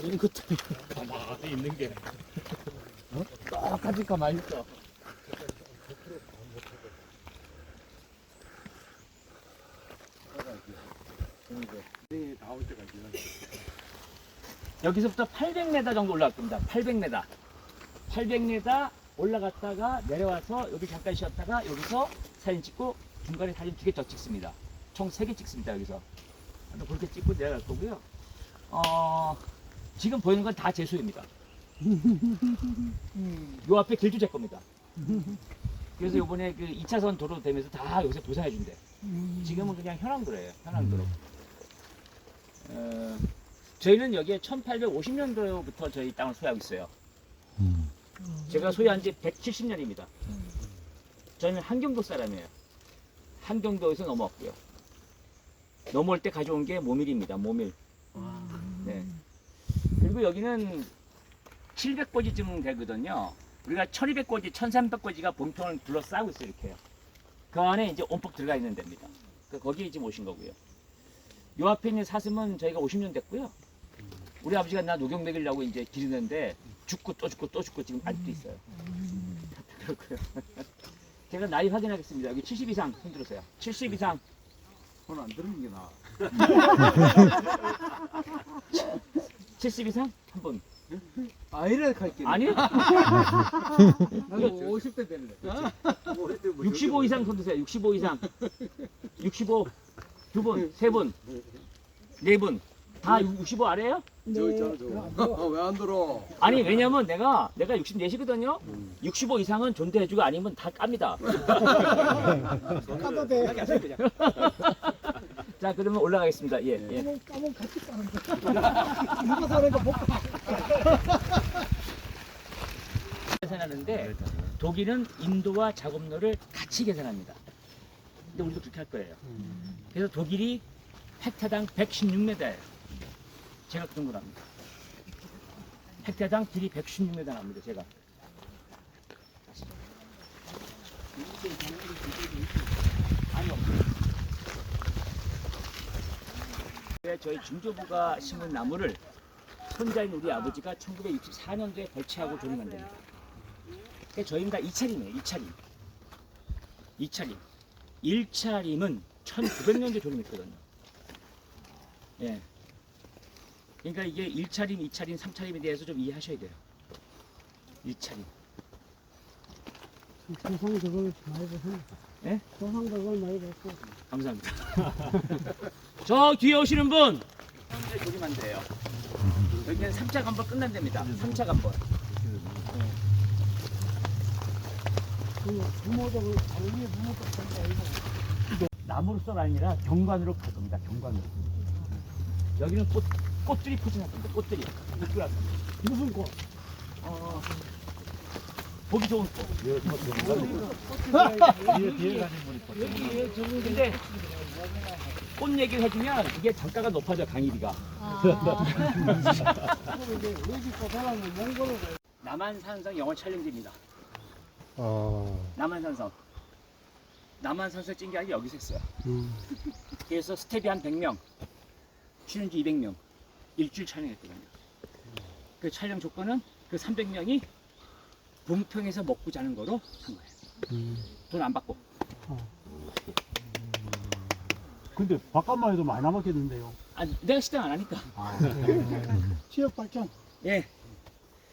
이런 것들이 가만히 있는 게 똑같이 가만히 있어. 여기서부터 800m 정도 올라갈 겁니다. 800m. 800m 올라갔다가 내려와서 여기 잠깐 쉬었다가 여기서 사진 찍고 중간에 사진 2개 더 찍습니다. 총 3개 찍습니다. 여기서. 그렇게 찍고 내려갈 거고요. 지금 보이는 건 다 제 소유입니다. 요 앞에 길도 제 겁니다. 그래서 요번에 그 2차선 도로 되면서 다 여기서 도산해 준대. 지금은 그냥 현황도로예요. 현황도로. 저희는 여기에 1850년도부터 저희 땅을 소유하고 있어요. 제가 소유한 지 170년입니다. 저는 한경도 사람이에요. 한경도에서 넘어왔고요. 넘어올 때 가져온 게 모밀입니다. 모밀. 네. 그리고 여기는 700고지쯤 되거든요. 우리가 1200고지, 1300고지가 본평을 둘러싸고 있어요. 이렇게요. 그 안에 이제 온폭 들어가 있는 데입니다. 거기에 지금 오신 거고요. 요 앞에 있는 사슴은 저희가 50년 됐고요. 우리 아버지가 나 녹용 먹이려고 이제 기르는데 죽고 또 죽고 또 죽고 지금 아직도 있어요. 그렇고요. 제가 나이 확인하겠습니다. 여기 70 이상 손 들으세요. 70 이상. 손 안 들는 게 나아. 70 이상? 한 분. 아이를 갈게. 아니? 나도 50대 되는데. 65 이상 손 드세요. 65 이상. 65. 두 분, 세 분, 네 분. 다 65 아래에요? 저. 왜 안 들어? 아니, 왜냐면 내가 64시거든요? 65 이상은 존대해주고 아니면 다 깝니다. 까도 돼. 자, 그러면 올라가겠습니다. 예, 예. 까면 같이 까는 거. 누가 사는 거 못 까. 계산하는데 독일은 인도와 작업로를 같이 계산합니다. 근데 우리도 그렇게 할 거예요. 그래서 독일이 헥타당 116m예요. 제가 그 정도 납니다. 헥타당 길이 116m 납니다. 제가. 아니 없어요. 저희 중조부가 심은 나무를 손자인 우리 아버지가 1964년도에 벌채하고 조림한 됩니다. 그러니까 저희는 다 2차림이에요. 2차림. 2차림. 1차림은 1900년도에 조림했거든요. 예. 그러니까 이게 1차림, 2차림, 3차림에 대해서 좀 이해하셔야 돼요. 1차림. 조상덕을 많이 보세요. 예? 조상덕을 많이 봤고. 감사합니다. 저 뒤에 오시는 분! 현재 조림한 데예요. 여기는 3차 간벌 끝난 데입니다. 3차 간벌. 부모덕을 바로 위에 부모덕 산게 아니고. 나무로서가 아니라 경관으로 갈 겁니다. 경관으로. 여기는 꽃들이 포진할 겁니다. 꽃들이. 꽃들할 겁니다. 무슨 꽃? 보기 좋은 꽃. 뒤에 가는 분이 근데 꽃 얘기를 해주면 이게 단가가 높아져, 강의비가. 남한산성 영화 촬영지입니다. 남한산성. 남한산성 찍은 게 아니라 여기서 했어요. 그래서 스텝이 한 100명, 출연지 200명, 일주일 촬영했거든요. 그 촬영 조건은 그 300명이 본평에서 먹고 자는 거로 한 거예요. 돈 안 받고. 근데 바깥만 해도 많이 남았겠는데요. 아, 내가 시장 안 하니까. 지역 발전. 예.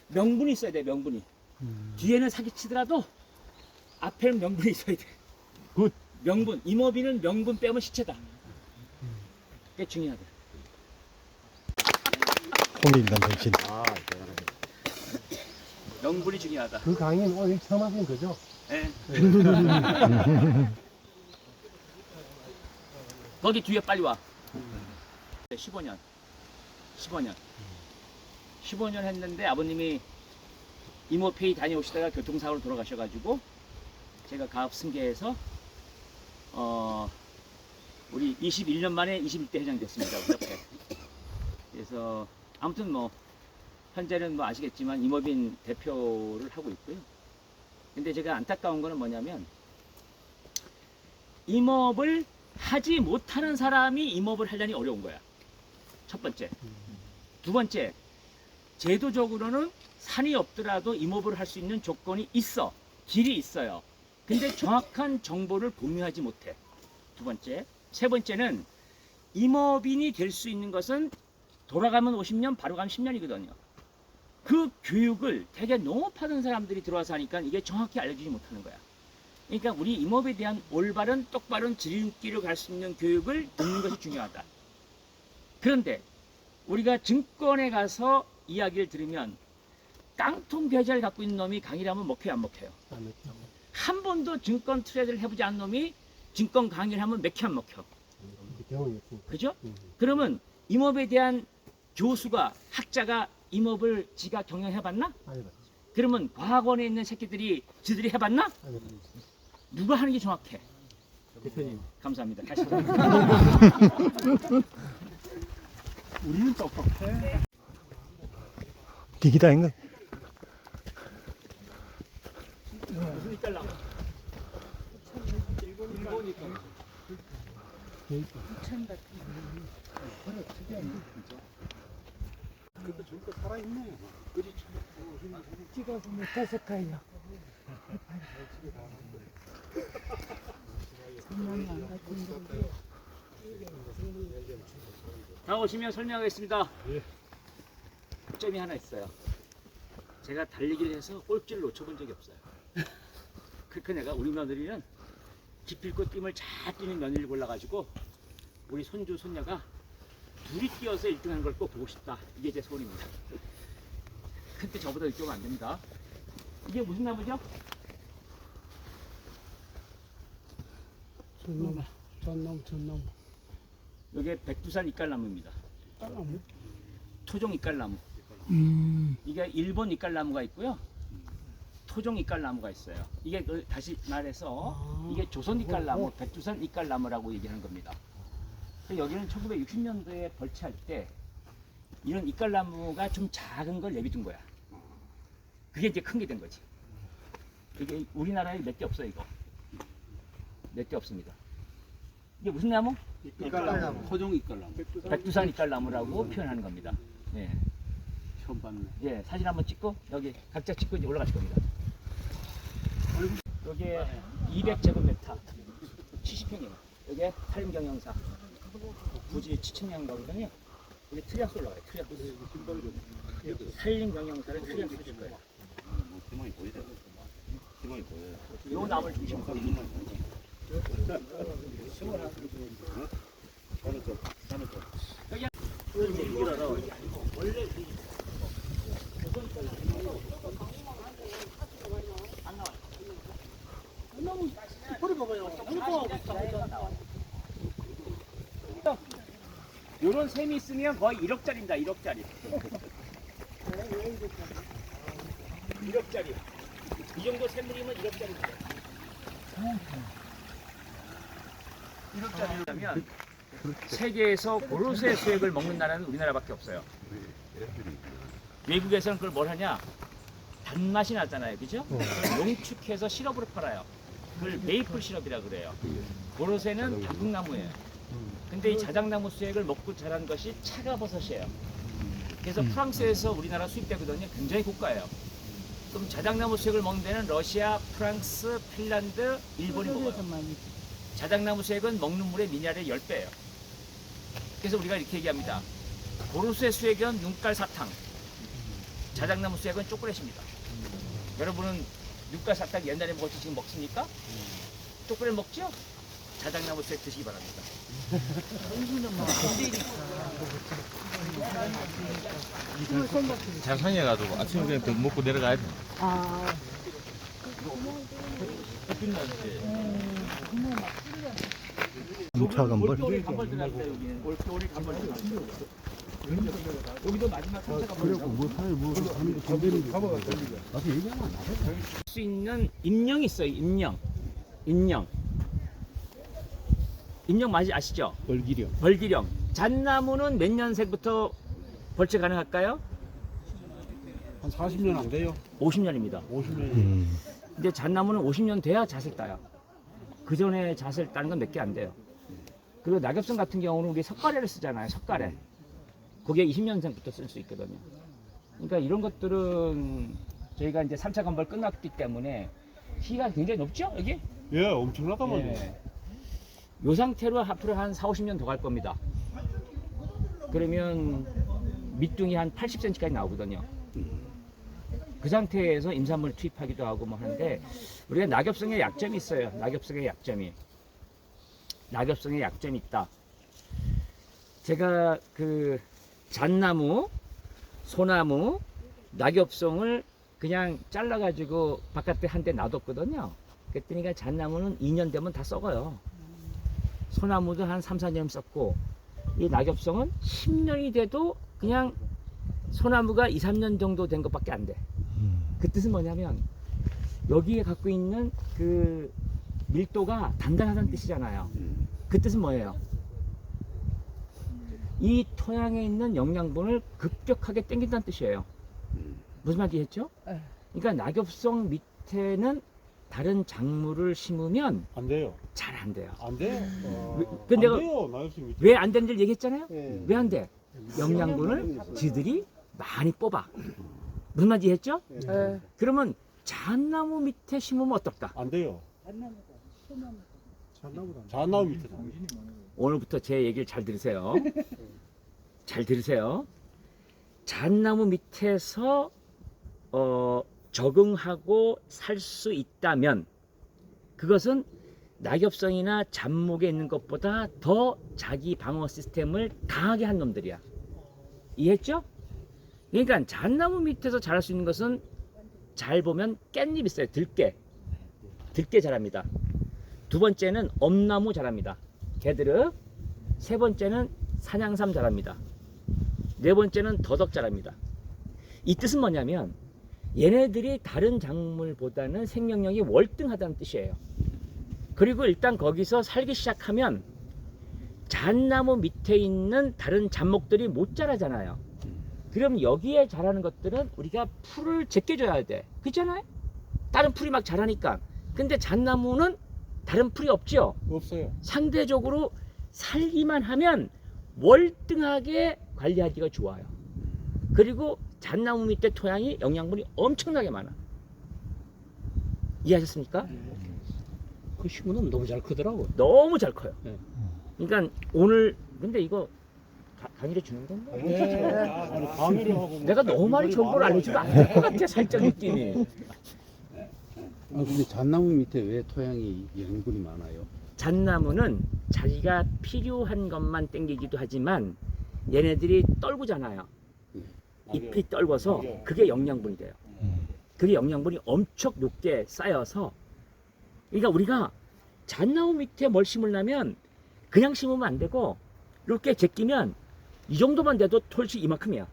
명분이 있어야 돼, 명분이. 뒤에는 사기치더라도 앞에는 명분이 있어야 돼. 굿. 명분. 임업인은 명분 빼면 시체다. 그게 중요하다. 홍리인단 정신. 명분이 중요하다. 그 강의는 오늘 처음 하신 거죠? 예. 거기 뒤에 빨리 와. 15년. 15년 했는데 아버님이 이모페이 다녀오시다가 교통사고로 돌아가셔가지고 제가 가업 승계해서 우리 21년 만에 21대 회장이 됐습니다. 우리 옆에. 그래서 아무튼 뭐 현재는 뭐 아시겠지만 임업인 대표를 하고 있고요. 근데 제가 안타까운 거는 뭐냐면 임업을 하지 못하는 사람이 임업을 하려니 어려운 거야. 첫 번째. 두 번째, 제도적으로는 산이 없더라도 임업을 할 수 있는 조건이 있어. 길이 있어요. 근데 정확한 정보를 공유하지 못해. 두 번째. 세 번째는 임업인이 될 수 있는 것은 돌아가면 50년, 바로 가면 10년이거든요. 그 교육을 되게 농업하던 사람들이 들어와서 하니까 이게 정확히 알려주지 못하는 거야. 그러니까 우리 임업에 대한 올바른 똑바른 지름길을 갈 수 있는 교육을 듣는 것이 중요하다. 그런데 우리가 증권에 가서 이야기를 들으면 깡통 계좌를 갖고 있는 놈이 강의를 하면 먹혀요, 안 먹혀요? 한 번도 증권 트레이드를 해보지 않은 놈이 증권 강의를 하면 먹혀, 안 먹혀? 그죠? 그러면 임업에 대한 교수가, 학자가 임업을 지가 경영해봤나? 그러면 과학원에 있는 새끼들이 지들이 해봤나? 누가 하는 게 정확해? 대표님. 감사합니다. 다시 우리는 똑똑해. 디기다인가? 무슨 이깔 나무? 그것도 저렇게 살아있네. 그리 찍어서 못해서 가요. 다 오시면 설명하겠습니다. 점이 하나 있어요. 제가 달리기를 해서 꼴찌를 놓쳐본 적이 없어요. 그러니까 내가 우리 며느리는 기필코 띠을 잘 뛰는 며느리를 골라가지고 우리 손주 손녀가 둘이 뛰어서 1등하는 걸 꼭 보고 싶다. 이게 제 소원입니다. 근데 저보다 1등하면 안 됩니다. 이게 무슨 나무죠? 전나무. 이게 백두산 이깔나무입니다. 토종 이깔나무. 이게 일본 이깔나무가 있고요. 토종 이깔나무가 있어요. 이게 다시 말해서 이게 조선 이깔나무, 백두산 이깔나무라고 얘기하는 겁니다. 여기는 1960년도에 벌채할 때 이런 이깔나무가 좀 작은 걸 내비둔 거야. 그게 이제 큰 게 된 거지. 이게 우리나라에 몇 개 없어요, 이거. 몇 개 없습니다. 이게 무슨 나무? 이깔나무. 토종 이깔나무. 백두산 이깔나무라고 표현하는 겁니다. 예. 처음 봤네. 예, 사진 한번 찍고 여기 각자 찍고 이제 올라가실 겁니다. 여기에 200제곱미터 70평이에요. 여기에 탈림경영사 부지 7,000명 거거든요. 여기 트리아스 올라가요. 트리아스. 산림경영사를 트리아스 줄 거예요. 요 나무를 중심으로. 여기 이제 이거라서 원래 요런 셈이 있으면 거의 1억짜리입니다. 1억짜리. 1억짜리. 이 정도 샘물이면 1억짜리입니다. 1억짜리라면 세계에서 고로쇠 수액을 먹는 나라는 우리나라밖에 없어요. 외국에서는 그걸 뭘 하냐? 단맛이 나잖아요. 그죠? 그걸 농축해서 시럽으로 팔아요. 그걸 메이플 시럽이라 그래요. 고로쇠는 단풍나무예요. 근데 이 자작나무 수액을 먹고 자란 것이 차가버섯이에요. 그래서 프랑스에서 우리나라 수입되거든요. 굉장히 고가예요. 그럼 자작나무 수액을 먹는 데는 러시아, 프랑스, 핀란드, 일본이 먹어요. 자작나무 수액은 먹는 물의 미네랄의 10배예요. 그래서 우리가 이렇게 얘기합니다. 고로쇠 수액은 눈깔 사탕, 자작나무 수액은 초콜릿입니다. 여러분은 눈깔 사탕 옛날에 먹었지 지금 먹습니까? 초콜릿 먹죠? 자작나무 수액 드시기 바랍니다. 잘 상해가지고 아침에 그냥 더 먹고 내려가야 돼. 무차간벌. 올겨울에 간벌 들어갔어요. 여기는 올겨울에 간벌 들어갔어요. 여기도 마지막 3차가 그래갖고 뭐 사요 뭐 하는 거 건드리는 거. 나도 얘기하면 안 돼. 수 있는 임령이 있어요. 임령. 임령 맞이 아시죠? 벌기령. 벌기령. 잣나무는 몇 년생부터 벌채 가능할까요? 한 40년 안 돼요. 50년입니다. 50년. 근데 잣나무는 50년 돼야 잣을 따요. 그 전에 잣을 따는 건 몇 개 안 돼요. 그리고 낙엽선 같은 경우는 우리 석가래를 쓰잖아요. 석가래. 거기에 20년생부터 쓸 수 있거든요. 그러니까 이런 것들은 저희가 이제 3차 건벌 끝났기 때문에 키가 굉장히 높죠, 여기? 예, 엄청나단 말이에요. 예. 요 상태로 앞으로 한 4, 50년 더 갈 겁니다. 그러면 밑둥이 한 80cm까지 나오거든요. 그 상태에서 임산물 투입하기도 하고 뭐 하는데 우리가 낙엽성의 약점이 있어요. 낙엽성의 약점이 있다. 제가 그 잣나무, 소나무, 낙엽성을 그냥 잘라가지고 바깥에 한 대 놔뒀거든요. 그랬더니 잣나무는 2년 되면 다 썩어요. 소나무도 한 3, 4년 썩고 이 낙엽성은 10년이 돼도 그냥 소나무가 2, 3년 정도 된 것밖에 안 돼. 그 뜻은 뭐냐면 여기에 갖고 있는 그 밀도가 단단하다는 뜻이잖아요. 그 뜻은 뭐예요? 이 토양에 있는 영양분을 급격하게 땡긴다는 뜻이에요. 무슨 말인지 이해했죠? 그러니까 낙엽성 밑에는 다른 작물을 심으면 안 돼요. 잘 안 돼요. 안 돼요. 근데 안 돼요. 나엽수 밑에. 왜 안 되는지 얘기했잖아요? 예. 왜 안 돼? 영양분을 지들이 많이 뽑아. 무슨 말인지 이해했죠? 예. 그러면 잣나무 밑에 심으면 어떻다? 안 돼요. 잣나무 밑에. 오늘부터 제 얘기를 잘 들으세요. 잘 들으세요. 잣나무 밑에서 적응하고 살 수 있다면 그것은 낙엽성이나 잡목에 있는 것보다 더 자기 방어 시스템을 강하게 한 놈들이야. 이해했죠? 그러니까 잣나무 밑에서 자랄 수 있는 것은 잘 보면 깻잎 있어요. 들깨 자랍니다. 두 번째는 엄나무 자랍니다. 개들은. 세 번째는 산양삼 자랍니다. 네 번째는 더덕 자랍니다. 이 뜻은 뭐냐면 얘네들이 다른 작물보다는 생명력이 월등하다는 뜻이에요. 그리고 일단 거기서 살기 시작하면 잣나무 밑에 있는 다른 잡목들이 못 자라잖아요. 그럼 여기에 자라는 것들은 우리가 풀을 제껴줘야 돼. 그렇잖아요? 다른 풀이 막 자라니까. 근데 잣나무는 다른 풀이 없죠? 없어요. 상대적으로 살기만 하면 월등하게 관리하기가 좋아요. 그리고 잣나무 밑에 토양이 영양분이 엄청나게 많아. 이해하셨습니까? 그 식물은 너무 잘 크더라고. 너무 잘 커요. 네. 그러니까 오늘 근데 이거 강의를 주는 건가? 아니, 강의를 하고. 내가 너무 많이 정보를 알려주면 안 될 것 같아. 살짝 느낌이. 근데 잣나무 밑에 왜 토양이 영양분이 많아요? 잣나무는 자기가 필요한 것만 땡기기도 하지만 얘네들이 떨구잖아요. 잎이 떨궈서 그게 영양분이 돼요. 그게 영양분이 엄청 높게 쌓여서 그러니까 우리가 잣나무 밑에 뭘 심으려면 그냥 심으면 안 되고 이렇게 제끼면 이 정도만 돼도 톨씨 이만큼이야.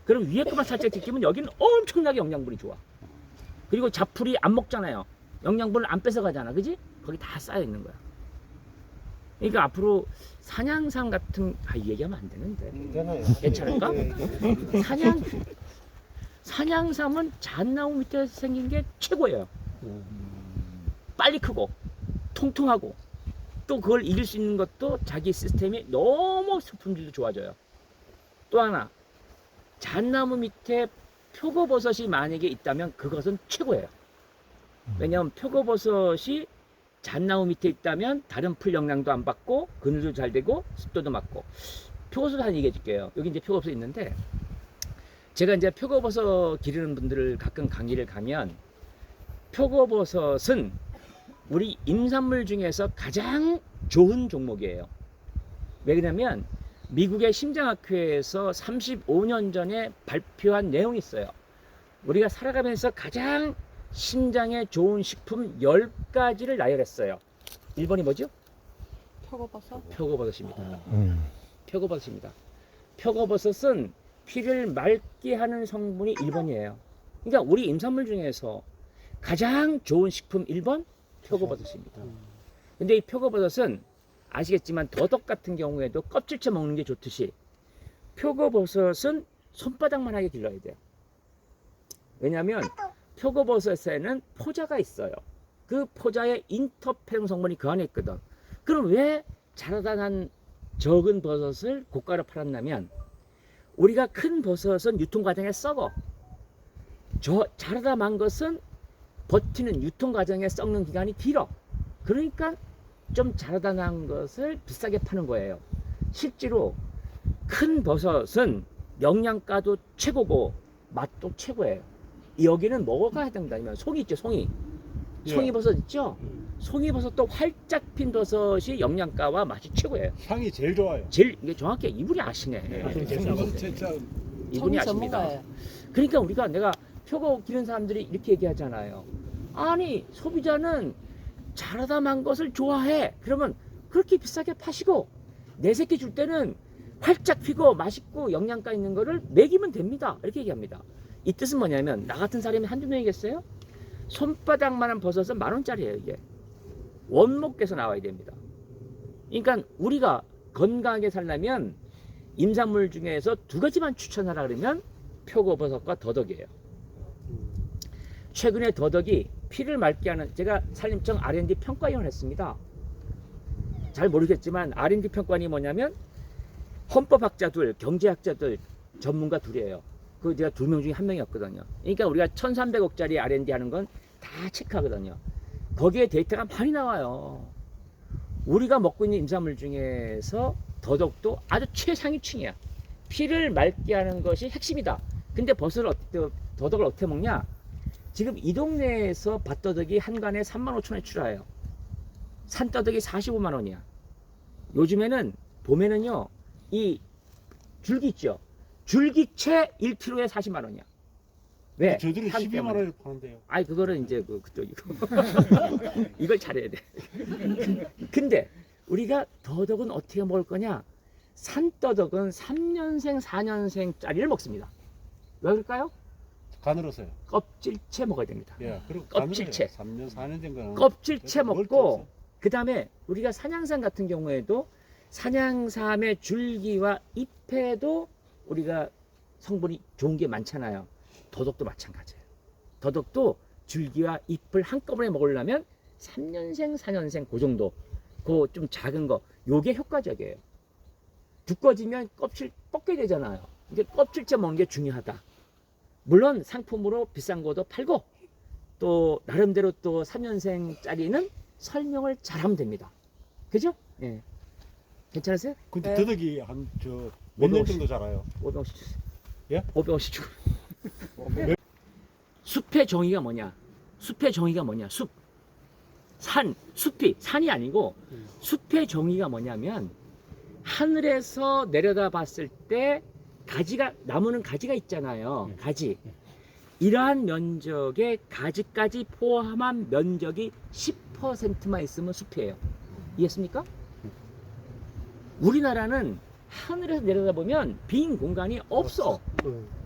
그럼 위에 것만 살짝 제끼면 여기는 엄청나게 영양분이 좋아. 그리고 잡풀이 안 먹잖아요. 영양분을 안 뺏어가잖아. 그지? 거기 다 쌓여 있는 거야. 그러니까 앞으로 산양삼 같은 이 얘기하면 안 되는데 괜찮을까? 산양삼은 잣나무 밑에 생긴 게 최고예요. 빨리 크고 통통하고 또 그걸 이길 수 있는 것도 자기 시스템이 너무 수품질도 좋아져요. 또 하나 잣나무 밑에 표고버섯이 만약에 있다면 그것은 최고예요. 왜냐하면 표고버섯이 잣나무 밑에 있다면 다른 풀 영양도 안 받고 그늘도 잘 되고 습도도 맞고. 표고버섯 한 얘기해 줄게요. 여기 이제 표고버섯 있는데 제가 이제 표고버섯 기르는 분들을 가끔 강의를 가면 표고버섯은 우리 임산물 중에서 가장 좋은 종목이에요. 왜 그러냐면 미국의 심장학회에서 35년 전에 발표한 내용이 있어요. 우리가 살아가면서 가장 심장에 좋은 식품 10가지를 나열했어요. 1번이 뭐죠? 표고버섯? 표고버섯입니다. 표고버섯입니다. 표고버섯은 피를 맑게 하는 성분이 1번이에요. 그러니까 우리 임산물 중에서 가장 좋은 식품 1번 표고버섯입니다. 근데 이 표고버섯은 아시겠지만 더덕 같은 경우에도 껍질째 먹는 게 좋듯이 표고버섯은 손바닥만하게 길러야 돼요. 왜냐하면 표고버섯에는 포자가 있어요. 그 포자에 인터페론 성분이 그 안에 있거든. 그럼 왜 자라다 난 적은 버섯을 고가로 팔았냐면 우리가 큰 버섯은 유통 과정에 썩어. 자라다 만 것은 버티는 유통 과정에 썩는 기간이 길어. 그러니까 좀 자라다 난 것을 비싸게 파는 거예요. 실제로 큰 버섯은 영양가도 최고고 맛도 최고예요. 여기는 뭐가 해당되냐면 송이 있죠, 송이. 송이버섯 있죠? 송이버섯도 활짝 핀 버섯이 영양가와 맛이 최고예요. 향이 제일 좋아요. 제일 이게 정확히 이분이 아시네. 진짜 이분이 아십니다. 그러니까 내가 표고 기른 사람들이 이렇게 얘기하잖아요. 아니 소비자는 자라다 만 것을 좋아해. 그러면 그렇게 비싸게 파시고 내 새끼 줄 때는 활짝 피고 맛있고 영양가 있는 거를 먹이면 됩니다. 이렇게 얘기합니다. 이 뜻은 뭐냐면 나 같은 사람이 한두 명이겠어요? 손바닥만한 버섯은 10,000원짜리예요. 이게 원목에서 나와야 됩니다. 그러니까 우리가 건강하게 살려면 임산물 중에서 2가지만 추천하라 그러면 표고버섯과 더덕이에요. 최근에 더덕이 피를 맑게 하는, 제가 산림청 R&D 평가위원을 했습니다. 잘 모르겠지만 R&D 평가원이 뭐냐면 헌법학자들, 경제학자들, 전문가 둘이에요. 그 제가 2명 중에 1명이었거든요. 그러니까 우리가 1,300억짜리 R&D 하는 건 다 체크하거든요. 거기에 데이터가 많이 나와요. 우리가 먹고 있는 임산물 중에서 더덕도 아주 최상위층이야. 피를 맑게 하는 것이 핵심이다. 근데 더덕을 어떻게 먹냐? 지금 이 동네에서 밭더덕이 한 간에 35,000원에 출하해요. 산더덕이 45만원이야. 요즘에는 봄에는요, 이 줄기 있죠? 줄기채 1kg에 40만원이야. 왜? 저들은 향 12만 때문에. 원에 파는데요. 아이 그거는 이제 그쪽이고 이걸 잘해야 돼. 근데 우리가 더덕은 어떻게 먹을 거냐? 산더덕은 3년생 4년생짜리를 먹습니다. 왜 그럴까요? 가늘어서요. 껍질채 먹어야 됩니다. 예, 그리고 껍질채. 3년 4년 된 거는 껍질채 먹을 게 먹고 없어. 그 다음에 우리가 산양삼 같은 경우에도 산양삼의 줄기와 잎에도 우리가 성분이 좋은 게 많잖아요. 더덕도 마찬가지예요. 더덕도 줄기와 잎을 한꺼번에 먹으려면 3년생, 4년생 그 정도, 그 좀 작은 거, 요게 효과적이에요. 두꺼워지면 껍질 뻗게 되잖아요. 이게 껍질째 먹는 게 중요하다. 물론 상품으로 비싼 것도 팔고 또 나름대로 또 3년생짜리는 설명을 잘하면 됩니다. 그죠? 예. 괜찮으세요? 근데 네. 더덕이 한 몇 년 정도 자라요? 500원씩 주세요. 예? 500원씩 주고. 숲의 정의가 뭐냐? 숲의 정의가 뭐냐? 숲이 산이 아니고 숲의 정의가 뭐냐면 하늘에서 내려다 봤을 때 나무는 가지가 있잖아요. 가지. 이러한 면적의 가지까지 포함한 면적이 10%만 있으면 숲이에요. 이해했습니까? 우리나라는 하늘에서 내려다보면 빈 공간이 없어.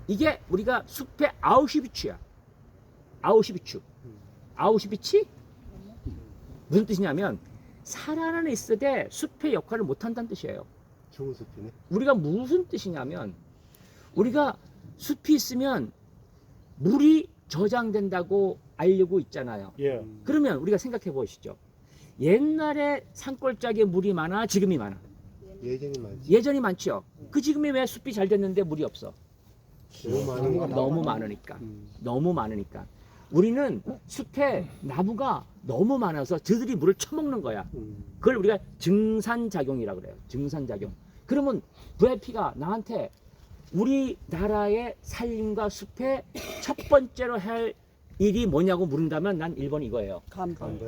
이게 우리가 숲의 아우슈비츠야. 아우슈비츠? 무슨 뜻이냐면 살 안에 있을 때 숲의 역할을 못한다는 뜻이에요. 좋은 숲이네. 우리가 무슨 뜻이냐면 우리가 숲이 있으면 물이 저장된다고 알고 있잖아요. 예. 그러면 우리가 생각해 보시죠. 옛날에 산골짜기에 물이 많아, 지금이 많아? 예전이 많지. 예전이 많죠. 그 지금이 왜 숲이 잘 됐는데 물이 없어? 너무 많은 거. 너무 많으니까. 너무 많으니까. 우리는 숲에 나무가 너무 많아서 저들이 물을 처먹는 거야. 그걸 우리가 증산작용이라고 그래요. 증산작용. 그러면 VIP가 나한테 우리나라의 산림과 숲의 첫 번째로 할 일이 뭐냐고 물은다면 난 1번 이거예요.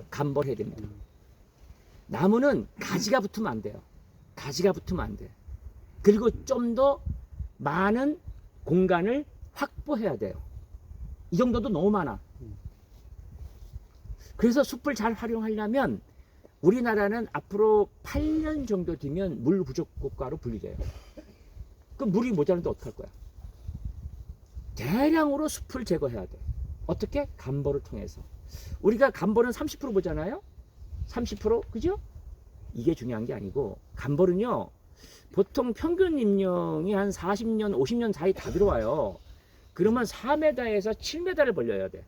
감벌해야 됩니다. 나무는 가지가 붙으면 안 돼요. 가지가 붙으면 안 돼. 그리고 좀 더 많은 공간을 확보해야 돼요. 이 정도도 너무 많아. 그래서 숲을 잘 활용하려면 우리나라는 앞으로 8년 정도 뒤면 물 부족 국가로 분류돼요. 그 물이 모자란데 어떡할 거야? 대량으로 숲을 제거해야 돼. 어떻게? 감벌을 통해서. 우리가 감벌은 30% 보잖아요. 30%? 그죠? 이게 중요한 게 아니고 감벌은요 보통 평균 임령이 한 40년 50년 사이 다 들어와요. 그러면 4m에서 7m를 벌려야 돼.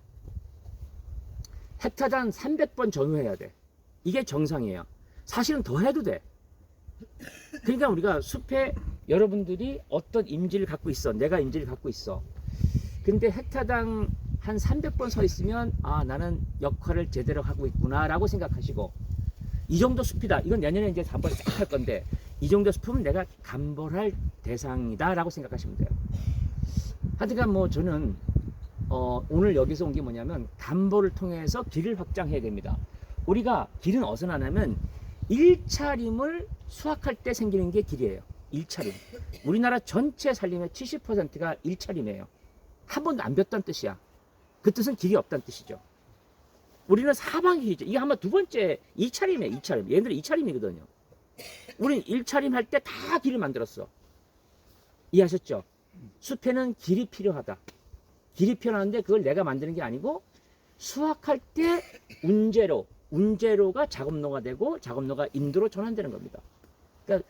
헥타당 300번 전후해야 돼. 이게 정상이에요. 사실은 더 해도 돼. 그러니까 우리가 숲에 여러분들이 어떤 임지를 갖고 있어. 내가 임지를 갖고 있어. 근데 헥타당 한 300번 서 있으면 아 나는 역할을 제대로 하고 있구나 라고 생각하시고 이 정도 숲이다. 이건 내년에 이제 한번 싹 할 건데 이 정도 숲은 내가 감벌할 대상이다 라고 생각하시면 돼요. 하여튼 뭐 저는 오늘 여기서 온 게 뭐냐면 감벌을 통해서 길을 확장해야 됩니다. 우리가 길은 어디서 나냐면 일차림을 수확할 때 생기는 게 길이에요. 일차림. 우리나라 전체 살림의 70%가 일차림이에요. 한 번도 안 폈다는 뜻이야. 그 뜻은 길이 없다는 뜻이죠. 우리는 사방이 길이죠. 이게 아마 두 번째 2차림이에요. 2차림. 얘네들은 2차림이거든요. 우리는 1차림 할 때 다 길을 만들었어. 이해하셨죠? 숲에는 길이 필요하다. 길이 필요한데 그걸 내가 만드는 게 아니고 수확할 때 운제로가 작업로가 되고 작업로가 인도로 전환되는 겁니다. 그러니까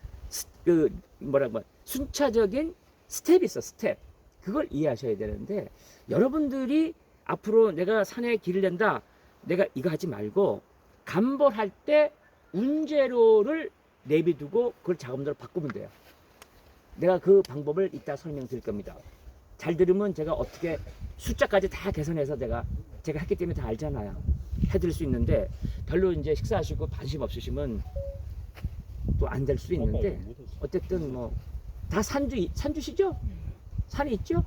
순차적인 스텝이 있어. 스텝. 그걸 이해하셔야 되는데 여러분들이 앞으로 내가 산에 길을 낸다. 내가 이거 하지 말고 감벌할 때 운제로를 내비두고 그걸 작업로로 바꾸면 돼요. 내가 그 방법을 이따 설명드릴 겁니다. 잘 들으면 제가 어떻게 숫자까지 다 계산해서 제가 했기 때문에 다 알잖아요. 해드릴 수 있는데 별로 이제 식사하시고 관심 없으시면 또 안 될 수도 있는데 어쨌든 뭐 다 산주시죠? 산이 있죠?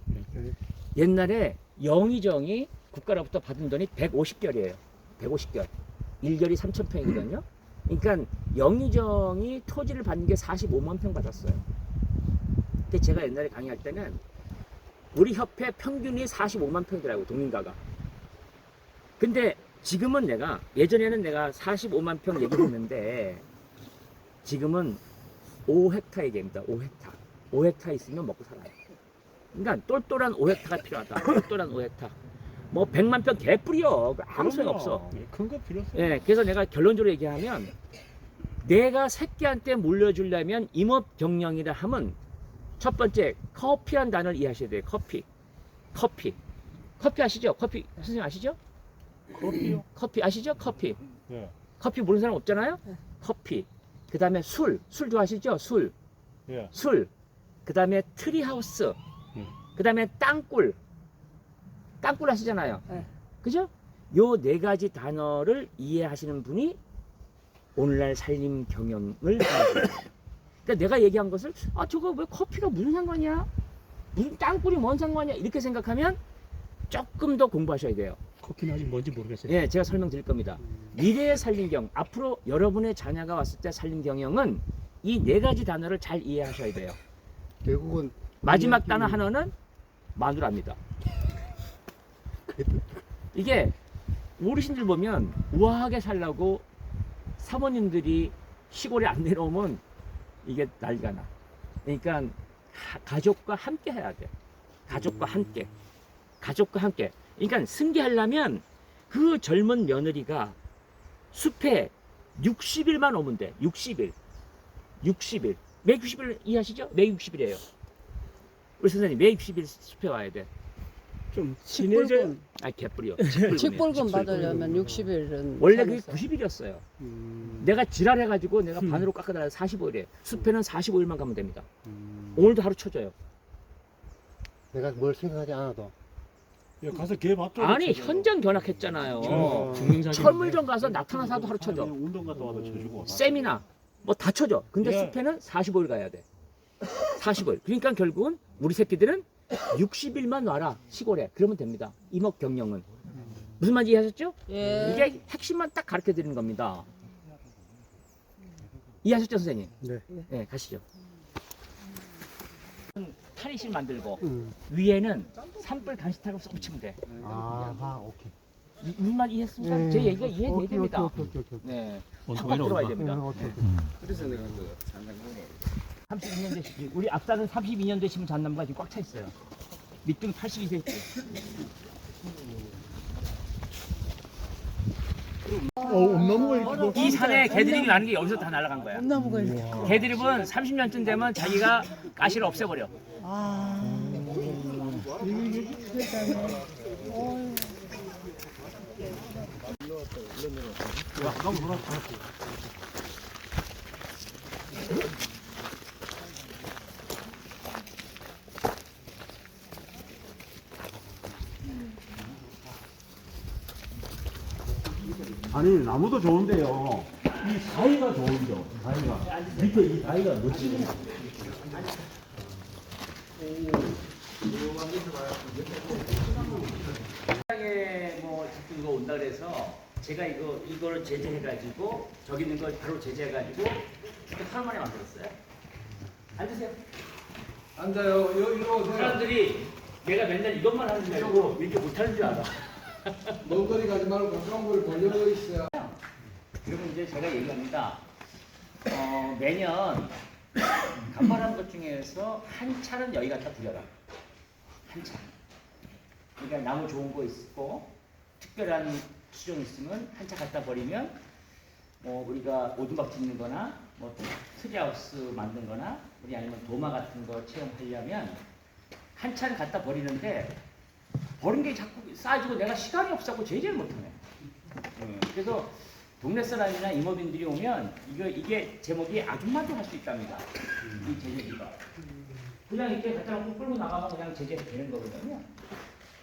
옛날에 영의정이 국가로부터 받은 돈이 150결이에요. 150결. 1결이 3,000평이거든요. 그러니까 영의정이 토지를 받는 게 45만 평 받았어요. 근데 제가 옛날에 강의할 때는 우리 협회 평균이 45만 평이더라고요. 동민가가. 근데 지금은 예전에는 내가 45만 평 얘기했는데 지금은 5헥타 얘기합니다. 5헥타. 5헥타 있으면 먹고 살아요. 그러니까 똘똘한 5헥타가 필요하다. 똘똘한 5헥타. 뭐 100만 평 개뿔이요. 아무 소용 없어. 큰 거 필요 없어. 예, 그래서 내가 결론적으로 얘기하면 내가 새끼한테 물려주려면 임업 경영이라 하면 첫 번째 커피란 단어를 이해하셔야 돼요. 커피 아시죠? 커피 선생님 아시죠? 커피요? 커피 아시죠? 커피 예. 커피 모르는 사람 없잖아요. 커피 그 다음에 술 좋아하시죠? 술 예. 그 다음에 트리하우스 그 다음에 땅굴 아시잖아요. 네. 그죠? 요 네 가지 단어를 이해하시는 분이 오늘날 살림 경영을 하는 거예요. 그러니까 내가 얘기한 것을 저거 왜 커피가 무슨 상관이야? 무슨 땅굴이 뭔 상관이야? 이렇게 생각하면 조금 더 공부하셔야 돼요. 커피는 아직 뭔지 모르겠어요. 예, 제가 설명드릴 겁니다. 미래의 살림 경영, 앞으로 여러분의 자녀가 왔을 때 살림 경영은 이 네 가지 단어를 잘 이해하셔야 돼요. 결국은 마지막 단어 하나는 마누라입니다. 이게 어르신들 보면 우아하게 살라고 사모님들이 시골에 안 내려오면 이게 난리가 나. 그러니까 가족과 함께 해야 돼. 가족과 함께. 그러니까 승계하려면 그 젊은 며느리가 숲에 60일만 오면 돼. 60일. 매 60일 이해하시죠? 매 60일이에요. 우리 선생님 매 60일 숲에 와야 돼. 좀 직불금 개뿔이요. 직불금 받으려면 60일은 원래 그게 90일이었어요. 내가 지랄해가지고 내가 반으로 깎아달라 45일에 숲에는 45일만 가면 됩니다. 오늘도 하루 쳐줘요. 내가 뭘 생각하지 않아도 가서 개 밥도 아니 현장 견학했잖아요. 증명사진 철물점 가서 낙타나사도 하루 쳐줘. 운동 갔다 와도 쳐주고. 세미나 뭐 다 쳐줘. 근데 예. 숲에는 45일 가야 돼. 45일. 그러니까 결국은 우리 새끼들은 60일만 와라 시골에. 그러면 됩니다. 임업 경영은. 무슨 말인지 이해하셨죠? 예. 이게 핵심만 딱 가르쳐 드리는 겁니다. 이해하셨죠 선생님? 네. 네, 가시죠. 탈의실 만들고 위에는 산불 간식탑을 쏙 붙이면 돼. 오케이. 무슨 말 이해했습니까? 네. 제 얘기가 이해돼야 됩니다. 오케이. 네. 원통에는 팍팍 들어와야 얼마? 됩니다. 그래서 내가 그 상상하네. 32년 되시 우리 앞사는 32년 되시면 잣나무가 지금 꽉 차 있어요. 밑둥 82세. 엄나무가 이 산에 개드립이 많은 게 여기서 다 날아간 거야. 나무가 이렇게. 개드립은 30년쯤 되면 자기가 가시를 없애버려. 아니 나무도 좋은데요. 이 사이가 좋은죠. 사이가 밑에 이 사이가 멋지네. 세상에 뭐 자꾸 이거 온다 그래서 제가 이거를 제재해가지고 저기 있는 걸 바로 제재해가지고 이렇게 하루 만에 만들었어요. 앉으세요. 앉아요. 일로 오세요. 사람들이 내가 맨날 이것만 하는 줄 알고 이렇게 못하는 줄 알아. 먼 거리 가지 말고 가까운 거리 벌려 있어요. 그러면 이제 제가 얘기합니다. 매년 간발한 것 중에서 한 차는 여기 갖다 두려라. 한 차. 그러니까 나무 좋은 거 있고 특별한 수종 있으면 한 차 갖다 버리면 뭐 우리가 오두막 짓는 거나 뭐 트리하우스 만든 거나 우리 아니면 도마 같은 거 체험하려면 한 차를 갖다 버리는데 버린 게 자꾸 쌓여지고 내가 시간이 없어서 제재를 못하네. 그래서 동네 사람이나 임업인들이 오면 이게 제목이 아줌마도 할 수 있답니다. 이 제재기가. 그냥 이렇게 갖다 놓고 끌고 나가면 그냥 제재가 되는 거거든요.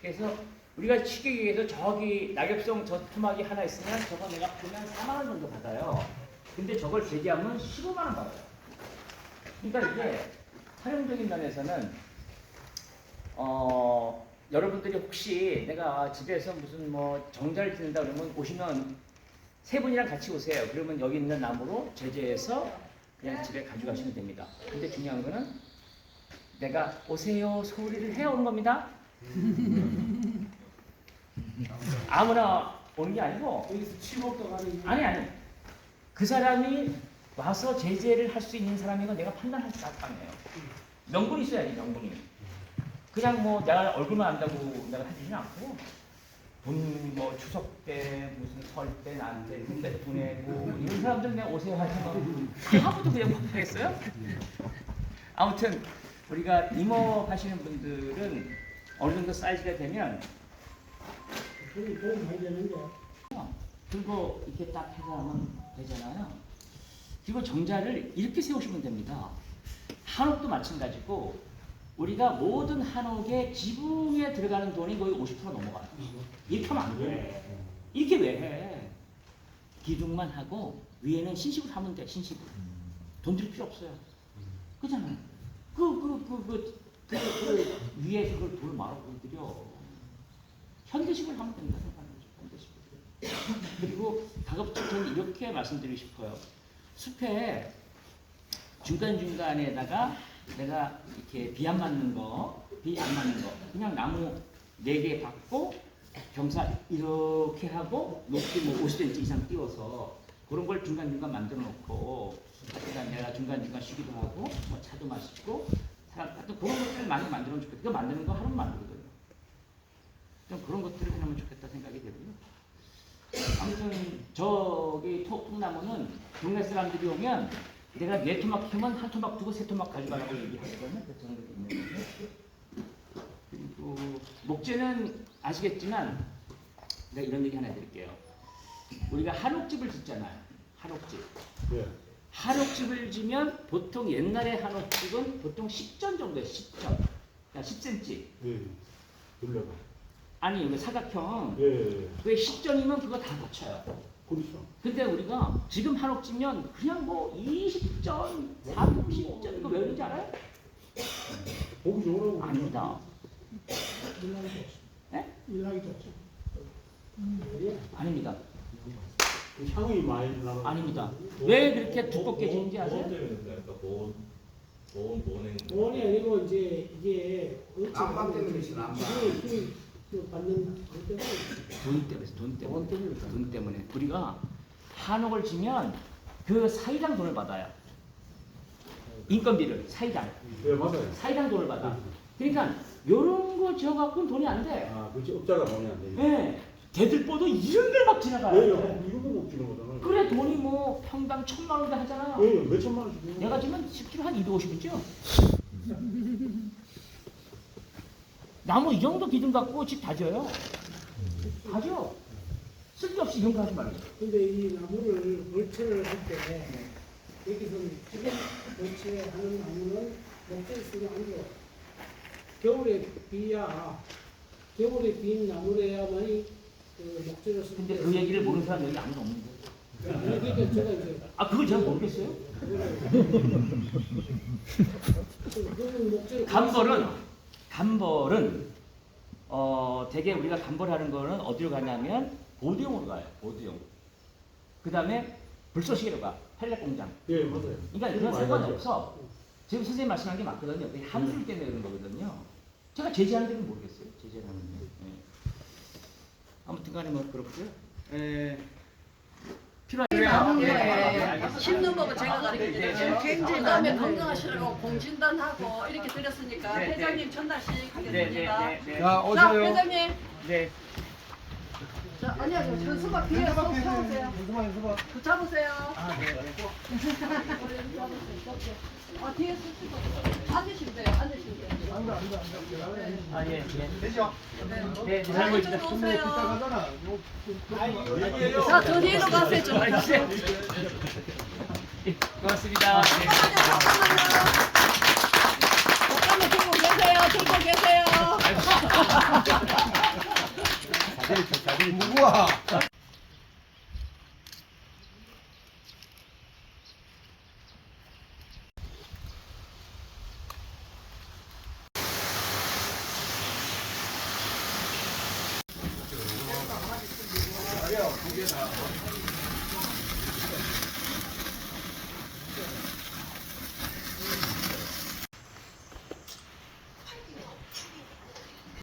그래서 우리가 쉽게 얘기해서 저기 낙엽성 저 토막이 하나 있으면 저거 내가 그냥 4만 원 정도 받아요. 근데 저걸 제재하면 15만 원 받아요. 그러니까 이게 활용적인 면에서는 여러분들이 혹시 내가 집에서 무슨 뭐 정자를 지는다 그러면 오시면 세 분이랑 같이 오세요. 그러면 여기 있는 나무로 제재해서 그냥 집에 가져가시면 됩니다. 근데 중요한 거는 내가 오세요 소리를 해오는 겁니다. 아무나 오는 게 아니고 여기서 치목도 가는 아니 그 사람이 와서 제재를 할 수 있는 사람이고 내가 판단할 수 있을 거 아니에요. 명분이 있어야지. 명분이. 그냥 뭐 내가 얼굴만 안다고 내가 하지는 않고 돈 뭐 추석 때 무슨 설 때 나한테 근데 보내고 이런 사람들 내가 오세요 하지만 아무도 그냥 못하겠어요? 아무튼 우리가 임업 하시는 분들은 어느 정도 사이즈가 되면 돈 많이 되는데. 그리고 이렇게 딱 해서 하면 되잖아요. 그리고 정자를 이렇게 세우시면 됩니다. 한옥도 마찬가지고 우리가 모든 한옥의 지붕에 들어가는 돈이 거의 50% 넘어가요. 이렇게 하면 안 돼. 이렇게 왜 해? 기둥만 하고 위에는 신식으로 하면 돼. 신식으로. 돈 들 필요 없어요. 그잖아요. 그 위에 그걸 돌 말아 보여드려. 현대식으로 하면 됩니다. 현대식으로. 그리고 가급적 저는 이렇게 말씀드리고 싶어요. 숲에 중간중간에다가 내가 이렇게 비 안 맞는 거, 그냥 나무 4개 박고 경사 이렇게 하고 높이 뭐 50cm 이상 띄워서 그런 걸 중간중간 만들어 놓고 하여튼 내가 중간중간 쉬기도 하고 뭐 차도 마시고 하여튼 그런 것들을 많이 만들면 좋겠다. 그거 만드는 거 하루는 만들거든요. 좀 그런 것들을 해놓으면 좋겠다 생각이 들고요. 아무튼 저기 통나무는 동네 사람들이 오면 내가 4토막 캐면 1토막 두고 3토막 가져가라고 얘기하거든요. 그 정도 있는 그리고 목재는 아시겠지만 내가 이런 얘기 하나 드릴게요. 우리가 한옥집을 짓잖아요. 한옥집. 예. 한옥집을 지면 보통 옛날에 한옥집은 보통 10전 정도예요. 10전. 그러니까 10cm. 예. 눌러봐. 아니 여기 사각형. 예. 왜 10전이면 그거 다 맞춰요. 그렇죠. 근데 우리가 지금 한옥집면 그냥 뭐 20전, 30전 이거 왜 그런지 알아요? 보기 좋으라고. 아닙니다. 일하기 좋죠. 네? 일하기 좋죠. 아닙니다. 그 향이 많이 나는. 아닙니다. 왜 그렇게 두껍게 지는지 아세요? 원이 아니고 이제 이게 난방 때문에 그렇지, 난방. 힘이 받는 것 때문에 돈 때문에. 우리가 한옥을 지면 그 사이당 돈을 받아요. 인건비를 사이당. 예, 맞아요. 사이당 돈을 받아. 그러니까 요런 거 지어갖고는 돈이 안 돼. 아, 그렇지. 업자가 돈이 안 되니까. 네. 대들보도 이런 데 막 지나가요. 예, 이거 못 주는 거잖아요. 그래 돈이 뭐 평당 1,000만 원대 하잖아요. 예, 몇 천만 원씩 주는 내가 지금 10kg 한 250이죠. 나무 이 정도 기둥 갖고 집 다 지어요. 다 지어. 쓸데없이 이런 거 하지 말고. 근데 이 나무를 벌채를 할 때 여기서 지금 벌채하는 나무는 목재를 쓰면 안 돼요. 겨울에 비야 겨울에 빈 나무래야만이 그 목재를 쓸 근데 때 그 얘기를 모르는 사람 여기 아무도 없는데. 그러니까 제가 이제 아, 그걸 제가 모르겠어요? 그 목재를 감벌은 되게 우리가 감벌하는 거는 어디로 가냐면 보드용으로 가요. 보드용. 그 다음에 불쏘시개로 가. 펠렛 공장. 예, 맞아요. 그러니까 이런 상관이 없어. 지금 선생님 말씀한 게 맞거든요. 그게 함수 때문에 그런 거거든요. 제가 제재하는 데는 모르겠어요. 제재하는 데. 예. 아무튼 간에 뭐 그렇고요. 심는 법은 제가 가르쳐드릴게요. 굉장히 다음에 건강하시라고 공진단하고 이렇게 드렸으니까 네, 네. 회장님 전달식 네, 하겠습니다. 네, 네. 자, 회장님. 네. 자, 아니요, 저 수박 뒤에 쏙 세우세요. 그 잡으세요. 뒤에 쓰시고 앉으시면 돼요. 앉으시면 돼요. 아, 예, 예. 되죠? 네, 자, 잘 이쪽으로 보입니다. 오세요. 자, 저 뒤로 가세요. 저. 고맙습니다. 네. 잠깐만 들고 계세요. 들고 계세요. 누구야? 자,